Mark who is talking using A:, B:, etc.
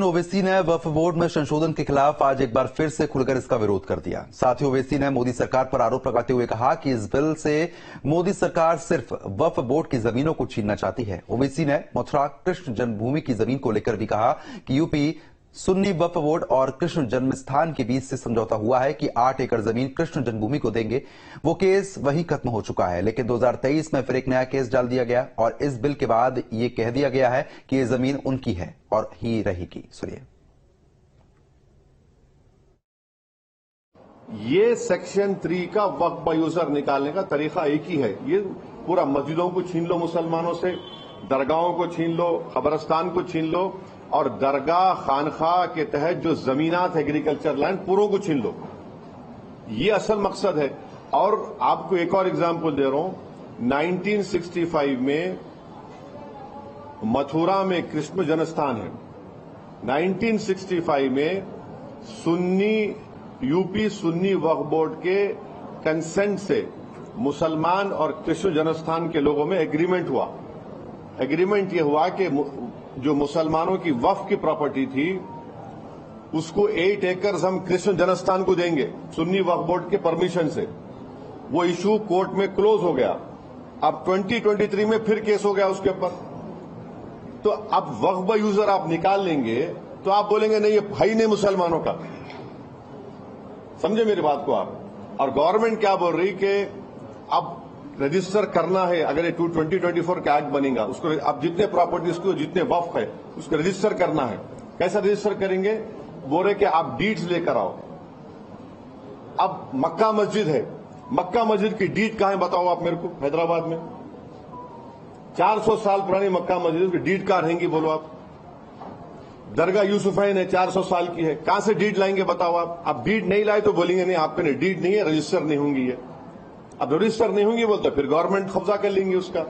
A: ओवैसी ने वक्फ बोर्ड में संशोधन के खिलाफ आज एक बार फिर से खुलकर इसका विरोध कर दिया। साथ ही ओवैसी ने मोदी सरकार पर आरोप लगाते हुए कहा कि इस बिल से मोदी सरकार सिर्फ वक्फ बोर्ड की जमीनों को छीनना चाहती है। ओवैसी ने मथुरा कृष्ण जन्मभूमि की जमीन को लेकर भी कहा कि यूपी सुन्नी वक्फ बोर्ड और कृष्ण जन्म स्थान के बीच से समझौता हुआ है कि 8 एकड़ जमीन कृष्ण जन्मभूमि को देंगे। वो केस वहीं खत्म हो चुका है, लेकिन 2023 में फिर एक नया केस डाल दिया गया और इस बिल के बाद ये कह दिया गया है कि ये जमीन उनकी है और ही रहेगी। सुनिए।
B: ये सेक्शन 3 का वक्फ बाय यूजर निकालने का तरीका एक ही है। ये पूरा मस्जिदों को छीन लो मुसलमानों से, दरगाहों को छीन लो, कब्रिस्तान को छीन लो और दरगाह खानखाह के तहत जो जमीनात एग्रीकल्चर लैंड पूरों को छीन लो। ये असल मकसद है। और आपको एक और एग्जाम्पल दे रहा हूं। 1965 में मथुरा में कृष्ण जन्मस्थान है। 1965 में यूपी सुन्नी वक्फ बोर्ड के कंसेंट से मुसलमान और कृष्ण जन्मस्थान के लोगों में एग्रीमेंट हुआ। एग्रीमेंट यह हुआ कि जो मुसलमानों की वक्फ की प्रॉपर्टी थी उसको 8 एकड़ हम कृष्ण जन्मस्थान को देंगे सुन्नी वक्फ बोर्ड के परमिशन से। वो इशू कोर्ट में क्लोज हो गया। अब 2023 में फिर केस हो गया उसके ऊपर। तो अब वक्फ बाय यूजर आप निकाल लेंगे तो आप बोलेंगे नहीं ये भाई नहीं मुसलमानों का। समझे मेरी बात को आप। और गवर्नमेंट क्या बोल रही कि अब रजिस्टर करना है। अगर ये 2024 का एक्ट बनेगा उसको अब जितने प्रॉपर्टीज को जितने वक्फ है उसको रजिस्टर करना है। कैसा रजिस्टर करेंगे? बोल रहे कि आप डीड्स लेकर आओ। अब मक्का मस्जिद है, मक्का मस्जिद की डीड कहां है बताओ आप मेरे को। हैदराबाद में 400 साल पुरानी मक्का मस्जिद की डीड कहां रहेंगी बोलो आप। दरगाह यूसुफैन है 400 साल की है, कहां से डीड लाएंगे बताओ आप। आप डीड नहीं लाए तो बोलेंगे नहीं आपके डीड नहीं है, रजिस्टर नहीं होंगी है। अब रजिस्टर नहीं होंगी बोलते फिर गवर्नमेंट कब्जा कर लेंगी उसका।